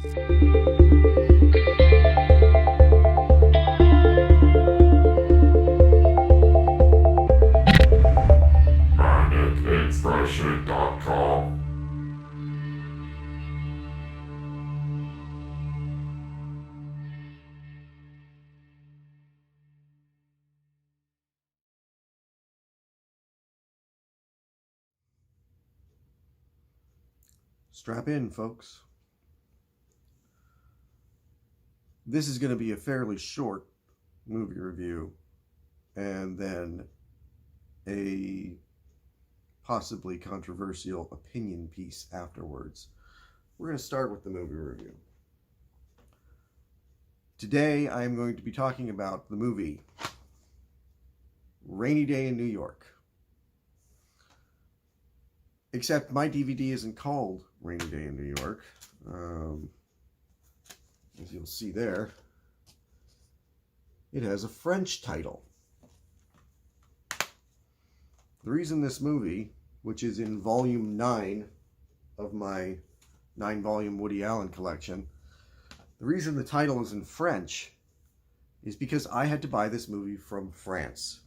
Inspiration.com. Strap in, folks. This is going to be a fairly short movie review and then a possibly controversial opinion piece afterwards. We're going to start with the movie review. Today I am going to be talking about the movie Rainy Day in New York. Except my DVD isn't called Rainy Day in New York. As you'll see there, it has a French title. The reason this movie, which is in volume 9 of my 9-volume Woody Allen collection, the reason the title is in French is because I had to buy this movie from France.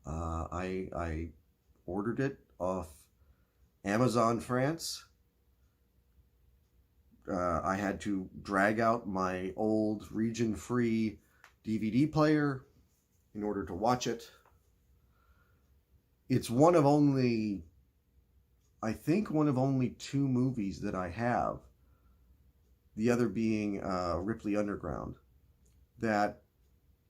I ordered it off Amazon France. I had to drag out my old region-free DVD player in order to watch it. It's one of only 2 movies that I have, the other being Ripley Underground, that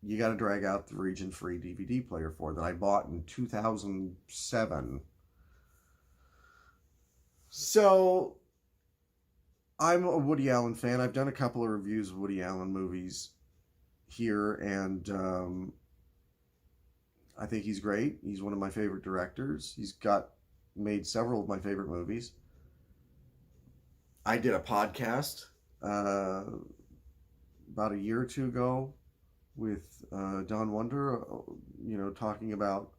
you got to drag out the region-free DVD player for, that I bought in 2007. So I'm a Woody Allen fan. I've done a couple of reviews of Woody Allen movies here, and I think he's great. He's one of my favorite directors. He's made several of my favorite movies. I did a podcast about a year or two ago with Don Wonder, talking about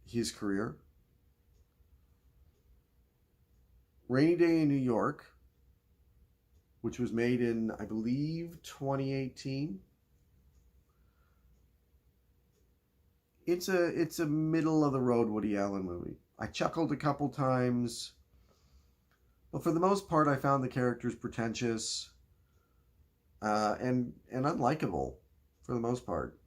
his career. Rainy Day in New York, which was made in, I believe, 2018. It's a middle of the road Woody Allen movie. I chuckled a couple times, but for the most part, I found the characters pretentious and unlikable for the most part.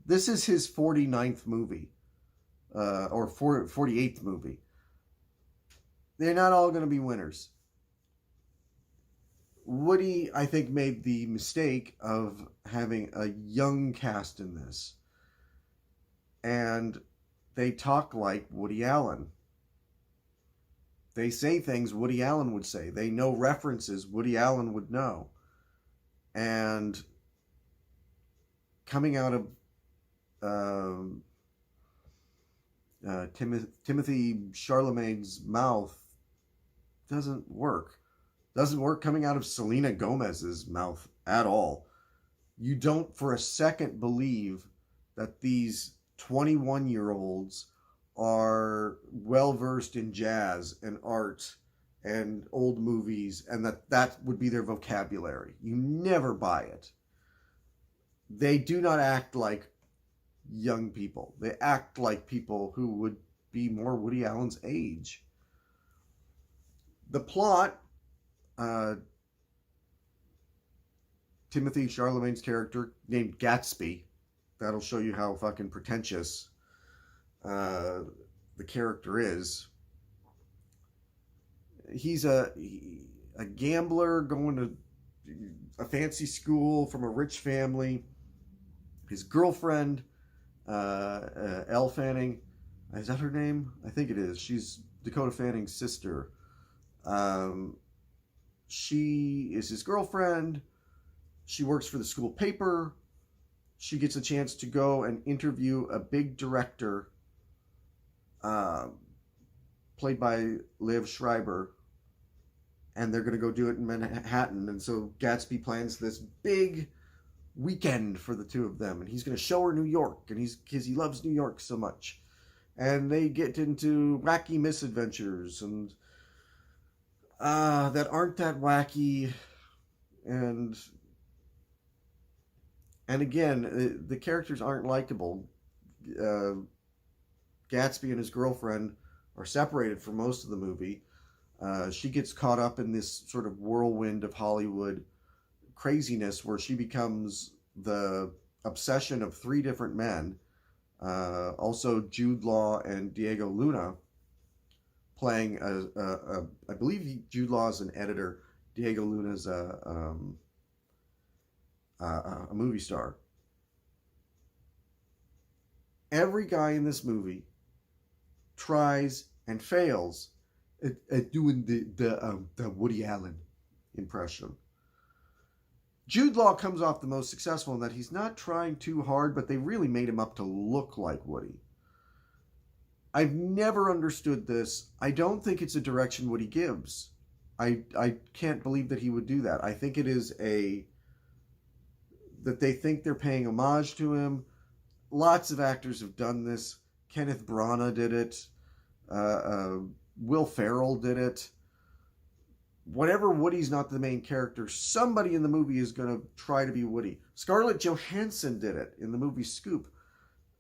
This is his 49th movie. Or 48th movie. They're not all going to be winners. Woody, I think, made the mistake of having a young cast in this. And they talk like Woody Allen. They say things Woody Allen would say. They know references Woody Allen would know. And coming out of Timothy Chalamet's mouth doesn't work. Doesn't work coming out of Selena Gomez's mouth at all. You don't for a second believe that these 21-year-olds are well-versed in jazz and art and old movies, and that would be their vocabulary. You never buy it. They do not act like young people. They act like people who would be more Woody Allen's age. The plot, Timothy Chalamet's character named Gatsby, that'll show you how fucking pretentious the character is. He's a gambler going to a fancy school from a rich family. His girlfriend, Elle Fanning, is that her name? I think it is. She's Dakota Fanning's sister. She is his girlfriend. She works for the school paper. She gets a chance to go and interview a big director, played by Liev Schreiber, and they're going to go do it in Manhattan. And so Gatsby plans this big weekend for the two of them, and he's going to show her New York, and because he loves New York so much. and they get into wacky misadventures and that aren't that wacky, and again, the characters aren't likable. Uh, Gatsby and his girlfriend are separated for most of the movie. She gets caught up in this sort of whirlwind of Hollywood craziness where she becomes the obsession of three different men. Also, Jude Law and Diego Luna playing I believe Jude Law is an editor. Diego Luna's a movie star. Every guy in this movie tries and fails at doing the Woody Allen impression. Jude Law comes off the most successful in that he's not trying too hard, but they really made him up to look like Woody. I've never understood this. I don't think it's a direction Woody gives. I can't believe that he would do that. I think it is that they think they're paying homage to him. Lots of actors have done this. Kenneth Branagh did it. Will Ferrell did it. Whenever Woody's not the main character, somebody in the movie is going to try to be Woody. Scarlett Johansson did it in the movie Scoop.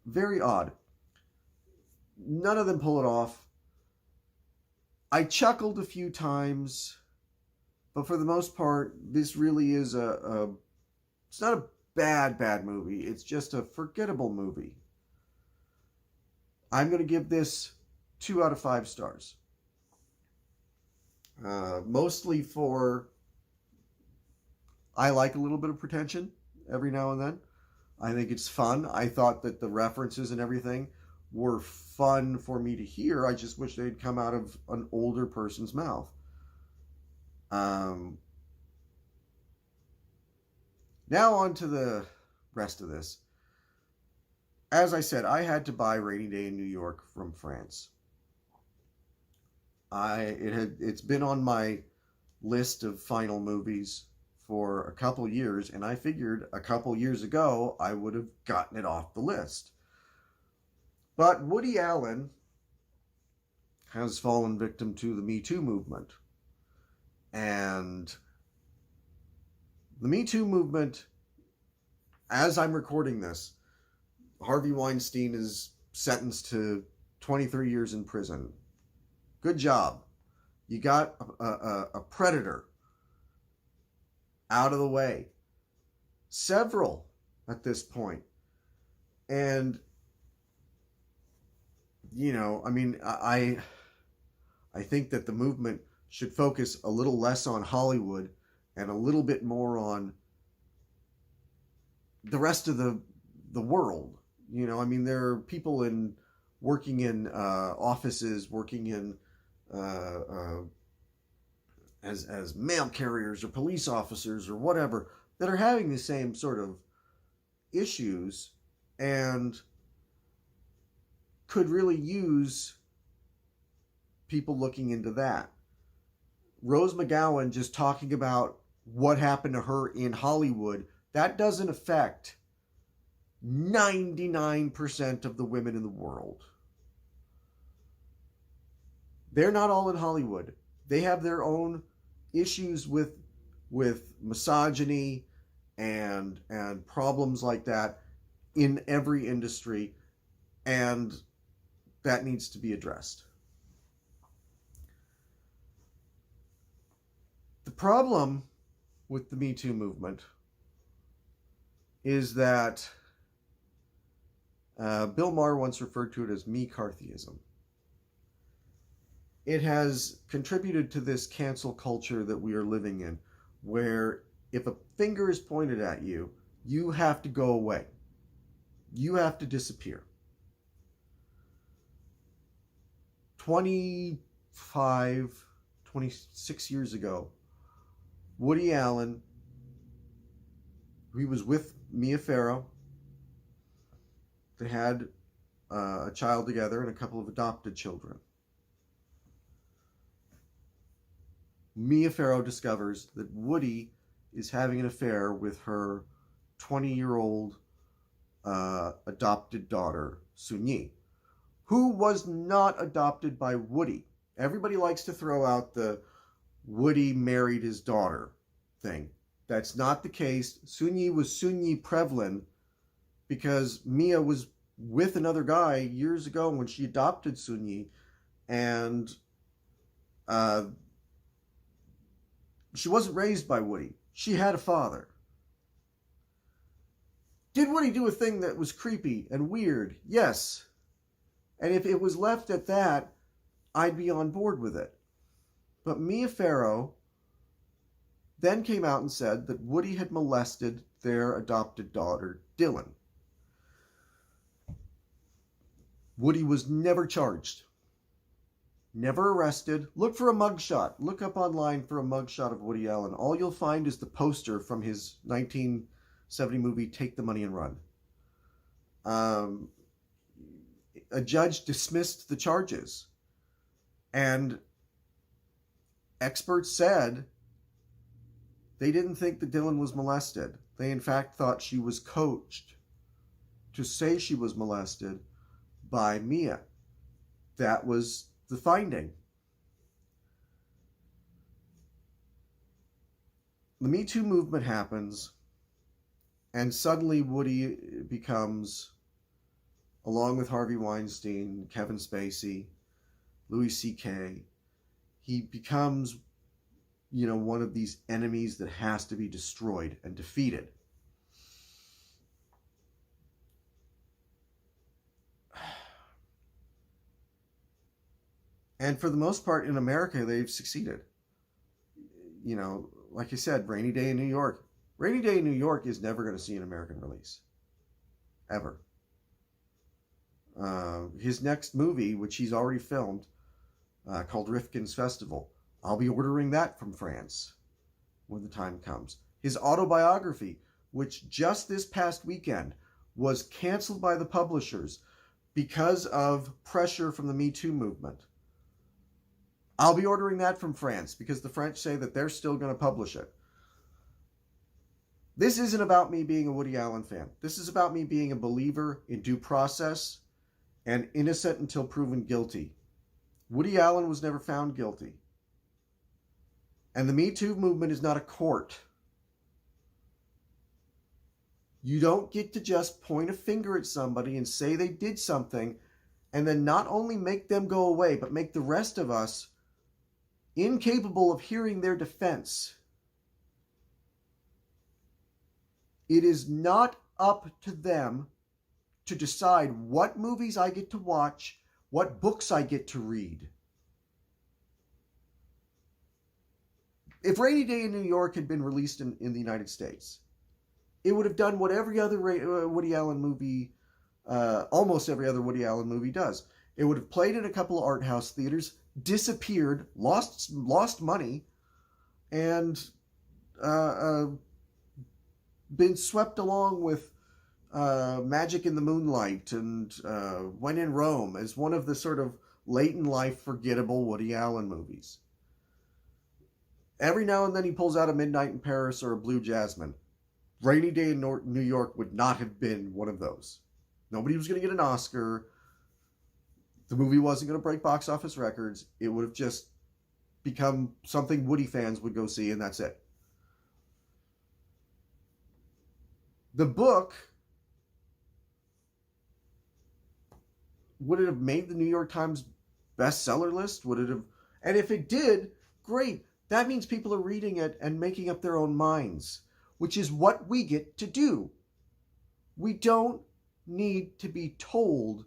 Very odd. None of them pull it off. I chuckled a few times, but for the most part, this really is it's not a bad movie. It's just a forgettable movie. I'm going to give this 2 out of 5 stars. Mostly for, I like a little bit of pretension every now and then. I think it's fun. I thought that the references and everything were fun for me to hear. I just wish they'd come out of an older person's mouth. Now on to the rest of this. As I said, I had to buy Rainy Day in New York from France. It's been on my list of final movies for a couple years, and I figured a couple years ago I would have gotten it off the list. But Woody Allen has fallen victim to the Me Too movement. And the Me Too movement, as I'm recording this, Harvey Weinstein is sentenced to 23 years in prison. Good job. You got a predator out of the way. Several at this point. And, you know, I mean, I think that the movement should focus a little less on Hollywood and a little bit more on the rest of the world. You know, I mean, there are people working in offices, working in as mail carriers or police officers or whatever, that are having the same sort of issues and could really use people looking into that. Rose McGowan just talking about what happened to her in Hollywood, that doesn't affect 99% of the women in the world. They're not all in Hollywood. They have their own issues with misogyny and problems like that in every industry, and that needs to be addressed. The problem with the Me Too movement is that Bill Maher once referred to it as me-carthyism. It has contributed to this cancel culture that we are living in, where if a finger is pointed at you, you have to go away. You have to disappear. 26 years ago, Woody Allen, he was with Mia Farrow. They had a child together and a couple of adopted children. Mia Farrow discovers that Woody is having an affair with her 20-year-old adopted daughter, Sunyi, who was not adopted by Woody. Everybody likes to throw out the Woody married his daughter thing. That's not the case. Soon-Yi was Soon-Yi Prevlin because Mia was with another guy years ago when she adopted Soon-Yi, and she wasn't raised by Woody. She had a father. Did Woody do a thing that was creepy and weird? Yes. And if it was left at that, I'd be on board with it. But Mia Farrow then came out and said that Woody had molested their adopted daughter, Dylan. Woody was never charged, never arrested. Look for a mugshot. Look up online for a mugshot of Woody Allen. All you'll find is the poster from his 1970 movie, Take the Money and Run. A judge dismissed the charges, and experts said they didn't think that Dylan was molested. They, in fact, thought she was coached to say she was molested by Mia. That was the finding. The Me Too movement happens, and suddenly Woody becomes, along with Harvey Weinstein, Kevin Spacey, Louis C.K., he becomes, one of these enemies that has to be destroyed and defeated. And for the most part, in America, they've succeeded. Like I said, Rainy Day in New York. Rainy Day in New York is never going to see an American release. Ever. His next movie, which he's already filmed, called Rifkin's Festival, I'll be ordering that from France when the time comes. His autobiography, which just this past weekend was canceled by the publishers because of pressure from the Me Too movement. I'll be ordering that from France because the French say that they're still going to publish it. This isn't about me being a Woody Allen fan. This is about me being a believer in due process and innocent until proven guilty. Woody Allen was never found guilty. And the Me Too movement is not a court. You don't get to just point a finger at somebody and say they did something and then not only make them go away, but make the rest of us incapable of hearing their defense. It is not up to them to decide what movies I get to watch, what books I get to read. If Rainy Day in New York had been released in the United States, it would have done what every other Woody Allen movie, almost every other Woody Allen movie does. It would have played in a couple of art house theaters, disappeared, lost money, and been swept along with Magic in the Moonlight and When in Rome as one of the sort of late in life forgettable Woody Allen movies. Every now and then he pulls out a Midnight in Paris or a Blue Jasmine. Rainy Day in New York would not have been one of those. Nobody was going to get an Oscar. The movie wasn't going to break box office records. It would have just become something Woody fans would go see, and that's it. The book, would it have made the New York Times bestseller list? Would it have? And if it did, great. That means people are reading it and making up their own minds, which is what we get to do. We don't need to be told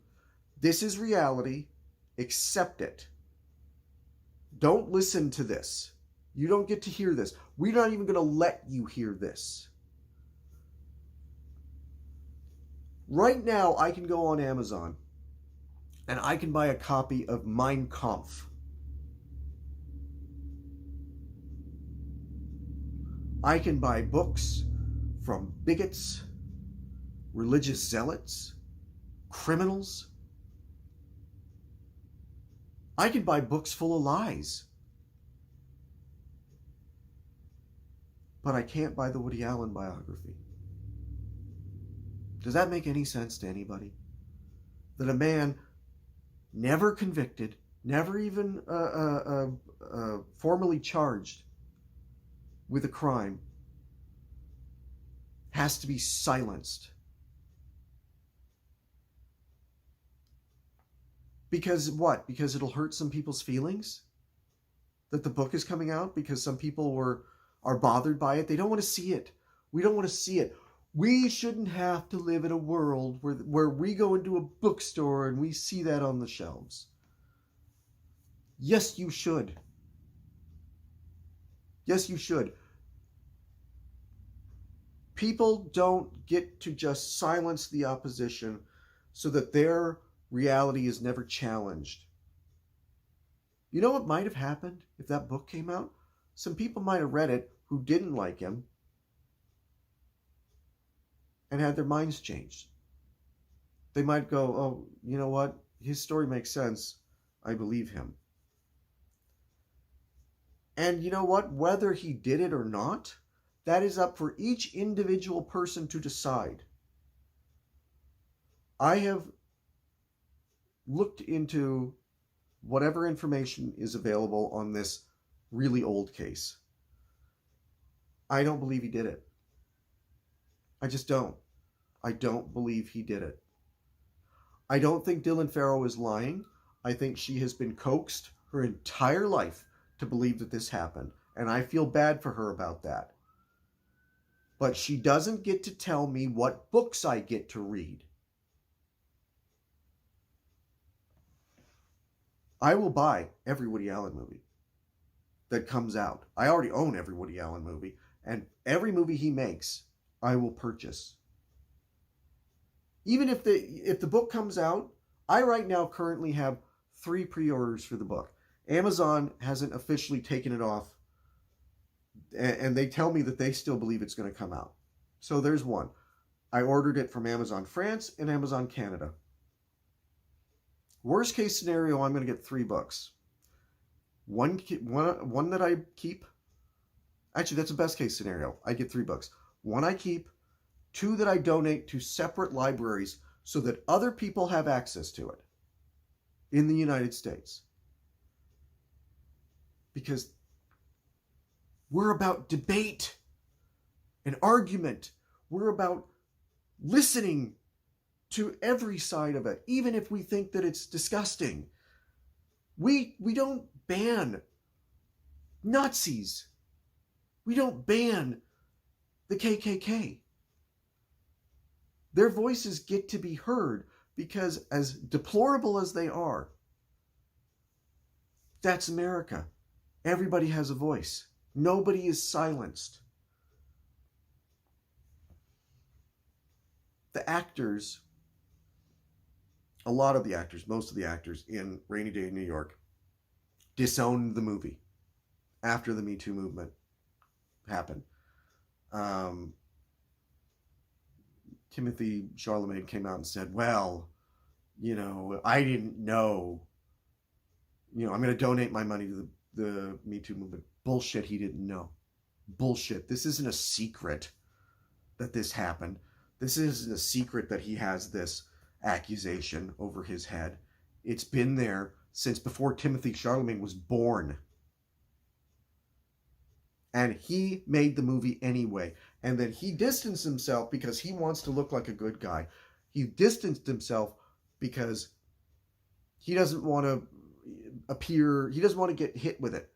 this is reality, accept it. Don't listen to this. You don't get to hear this. We're not even going to let you hear this. Right now, I can go on Amazon and I can buy a copy of Mein Kampf. I can buy books from bigots, religious zealots, criminals. I can buy books full of lies. But I can't buy the Woody Allen biography. Does that make any sense to anybody? That a man never convicted, never even formally charged with a crime, has to be silenced. Because what? Because it'll hurt some people's feelings that the book is coming out, because some people are bothered by it. They don't want to see it. We don't want to see it. We shouldn't have to live in a world where we go into a bookstore and we see that on the shelves. Yes, you should. Yes, you should. People don't get to just silence the opposition so that their reality is never challenged. You know what might have happened if that book came out? Some people might have read it who didn't like him and had their minds changed. They might go, oh, you know what? His story makes sense. I believe him. And you know what? Whether he did it or not, that is up for each individual person to decide. I have looked into whatever information is available on this really old case. I don't believe he did it. I just don't. I don't believe he did it. I don't think Dylan Farrow is lying. I think she has been coaxed her entire life to believe that this happened. And I feel bad for her about that. But she doesn't get to tell me what books I get to read. I will buy every Woody Allen movie that comes out. I already own every Woody Allen movie. And every movie he makes, I will purchase. Even if the book comes out, I right now currently have 3 pre-orders for the book. Amazon hasn't officially taken it off, and they tell me that they still believe it's going to come out. So there's one. I ordered it from Amazon France and Amazon Canada. Worst case scenario, I'm going to get 3 books. One that I keep. Actually, that's the best case scenario. I get 3 books. One I keep, 2 that I donate to separate libraries so that other people have access to it in the United States. Because we're about debate and argument. We're about listening to every side of it, even if we think that it's disgusting. We don't ban Nazis. We don't ban the KKK. Their voices get to be heard because, as deplorable as they are, that's America. Everybody has a voice. Nobody is silenced. The actors, a lot of the actors, most of the actors in Rainy Day in New York disowned the movie after the Me Too movement happened. Timothy Chalamet came out and said, well, I didn't know. I'm going to donate my money to the Me Too movement. Bullshit, he didn't know. Bullshit. This isn't a secret that this happened. This isn't a secret that he has this accusation over his head. It's been there since before Timothy Chalamet was born. And he made the movie anyway. And then he distanced himself because he wants to look like a good guy. He distanced himself because he doesn't want to appear, he doesn't want to get hit with it.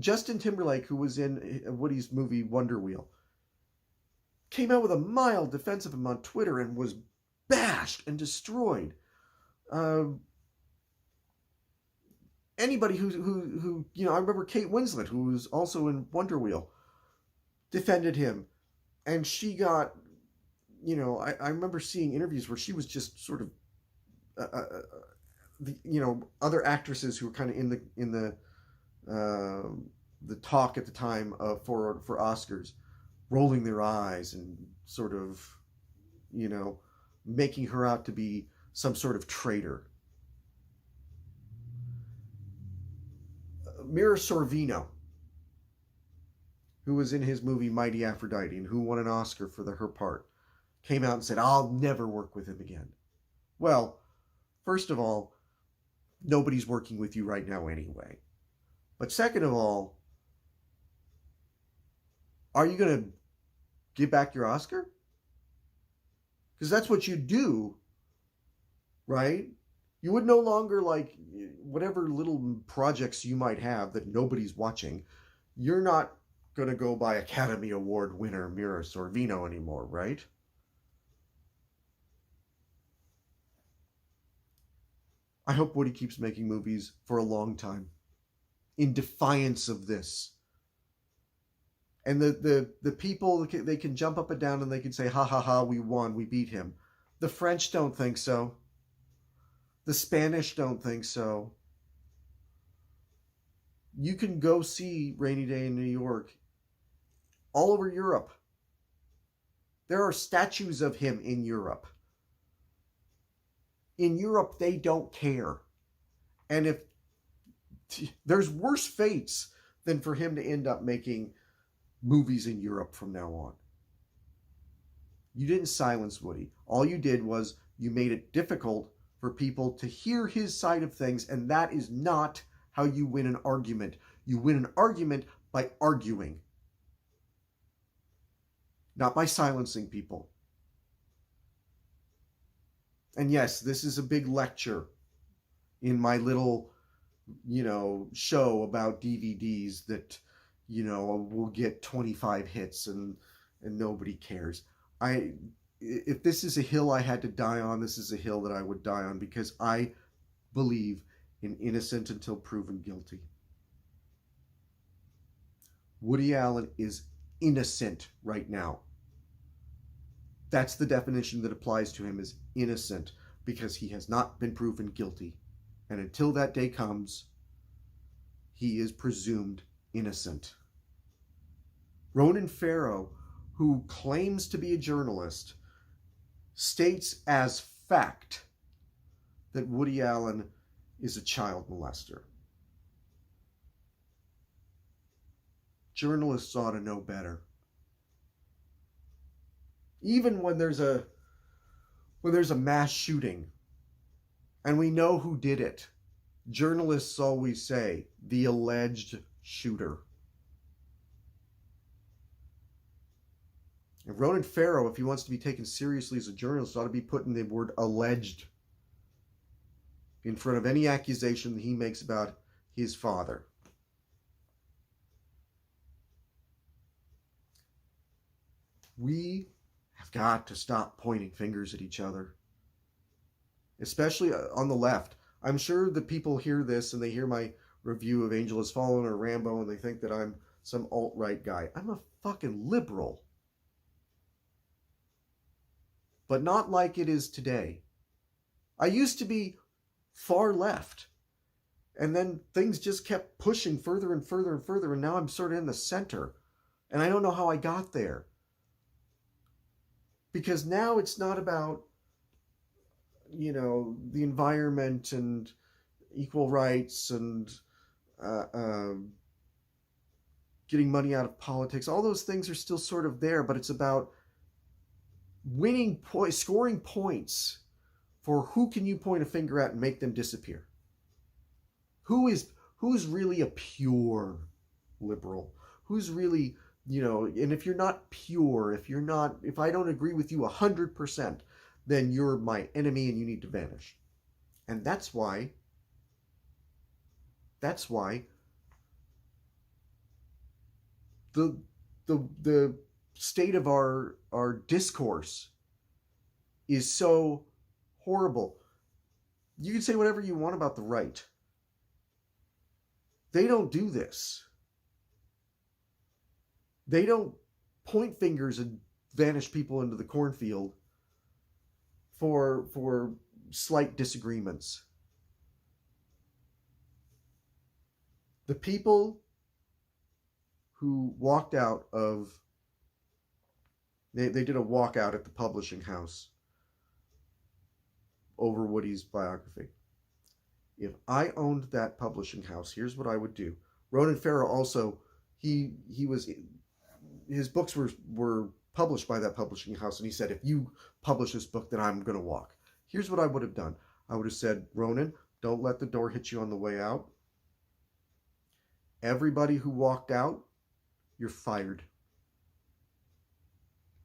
Justin Timberlake, who was in Woody's movie Wonder Wheel, came out with a mild defense of him on Twitter and was bashed and destroyed. Anybody who I remember Kate Winslet, who was also in Wonder Wheel, defended him, and she got, I remember seeing interviews where she was just sort of, other actresses who were kind of in the talk at the time for Oscars, rolling their eyes and sort of, making her out to be some sort of traitor. Mira Sorvino, who was in his movie Mighty Aphrodite and who won an Oscar for her part, came out and said, I'll never work with him again. Well, First of all, nobody's working with you right now anyway. But second of all, are you going to give back your Oscar? Because that's what you do, right? You would no longer, like, whatever little projects you might have that nobody's watching, you're not going to go by Academy Award winner Mira Sorvino anymore, right? I hope Woody keeps making movies for a long time, in defiance of this. And the people, they can jump up and down and they can say, ha ha ha, we won, we beat him. The French don't think so. The Spanish don't think so. You can go see Rainy Day in New York all over Europe. There are statues of him in Europe. In Europe, they don't care. And if there's worse fates than for him to end up making movies in Europe from now on. You didn't silence Woody. All you did was you made it difficult for people to hear his side of things, and that is not how you win an argument. You win an argument by arguing, not by silencing people. And yes, this is a big lecture in my little, show about DVDs that, will get 25 hits and nobody cares. If this is a hill I had to die on, this is a hill that I would die on, because I believe in innocent until proven guilty. Woody Allen is innocent right now. That's the definition that applies to him, is innocent, because he has not been proven guilty. And until that day comes, he is presumed innocent. Ronan Farrow, who claims to be a journalist, states as fact that Woody Allen is a child molester. Journalists ought to know better. Even when there's a mass shooting and we know who did it, journalists always say the alleged shooter. And Ronan Farrow, if he wants to be taken seriously as a journalist, ought to be putting the word alleged in front of any accusation that he makes about his father. We have got to stop pointing fingers at each other, especially on the left. I'm sure that people hear this and they hear my review of Angel Has Fallen or Rambo and they think that I'm some alt-right guy. I'm a fucking liberal. But not like it is today. I used to be far left, and then things just kept pushing further and further and further, and now I'm sort of in the center, and I don't know how I got there. Because now it's not about, the environment and equal rights and getting money out of politics. All those things are still sort of there, but it's about winning points, scoring points for who can you point a finger at and make them disappear. Who's really a pure liberal? Who's really, and if you're not pure, if I don't agree with you 100%, then you're my enemy and you need to vanish. And that's why the state of our discourse is so horrible. You can say whatever you want about the right. They don't do this. They don't point fingers and vanish people into the cornfield for slight disagreements. The people who walked out of they did a walkout at the publishing house over Woody's biography. If I owned that publishing house, here's what I would do. Ronan Farrow also, his books were published by that publishing house, and he said, if you publish this book, then I'm going to walk. Here's what I would have done. I would have said, Ronan, don't let the door hit you on the way out. Everybody who walked out, you're fired.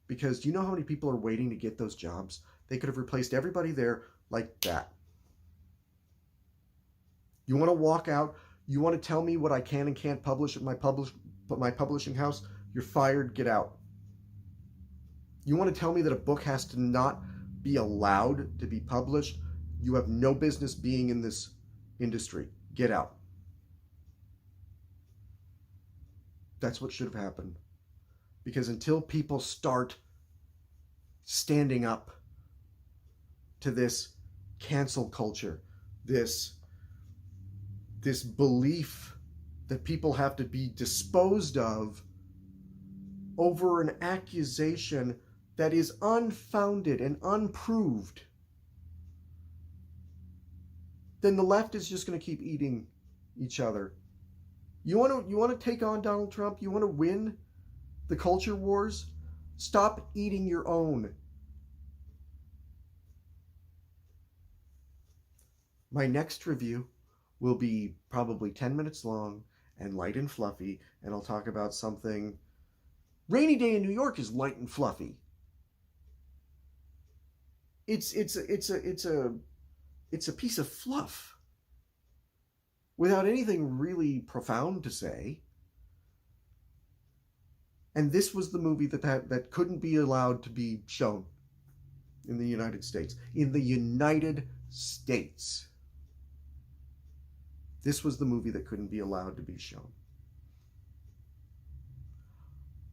Because do you know how many people are waiting to get those jobs? They could have replaced everybody there like that. You want to walk out? You want to tell me what I can and can't publish at my publishing house? You're fired. Get out. You want to tell me that a book has to not be allowed to be published? You have no business being in this industry. Get out. That's what should have happened. Because until people start standing up to this cancel culture, this belief that people have to be disposed of over an accusation that is unfounded and unproved, then the left is just going to keep eating each other. You want to take on Donald Trump? You want to win the culture wars? Stop eating your own. My next review will be probably 10 minutes long and light and fluffy, and I'll talk about something. Rainy Day in New York is light and fluffy. It's a piece of fluff without anything really profound to say. And this was the movie that couldn't be allowed to be shown in the United States. In the United States. This was the movie that couldn't be allowed to be shown.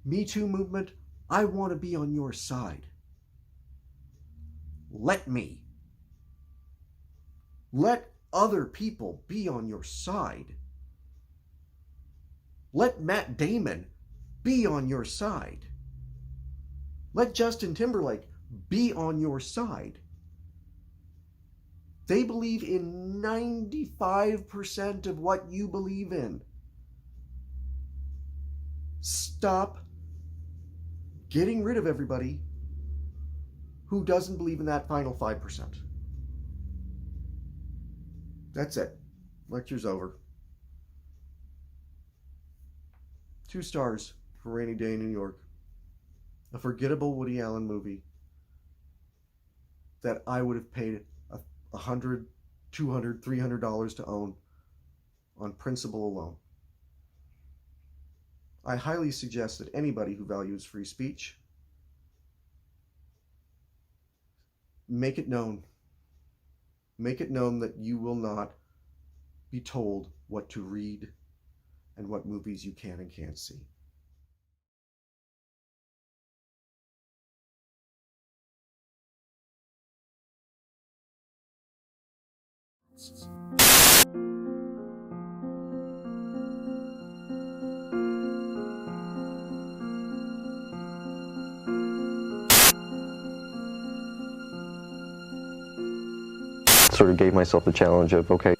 Me Too movement, I want to be on your side. Let me. Let other people be on your side. Let Matt Damon be on your side. Let Justin Timberlake be on your side. They believe in 95% of what you believe in. Stop getting rid of everybody who doesn't believe in that final 5%. That's it. Lecture's over. 2 stars for Rainy Day in New York. A forgettable Woody Allen movie that I would have paid $100, $200, $300 to own on principle alone. I highly suggest that anybody who values free speech make it known. Make it known that you will not be told what to read and what movies you can and can't see. Sort of gave myself the challenge of, okay,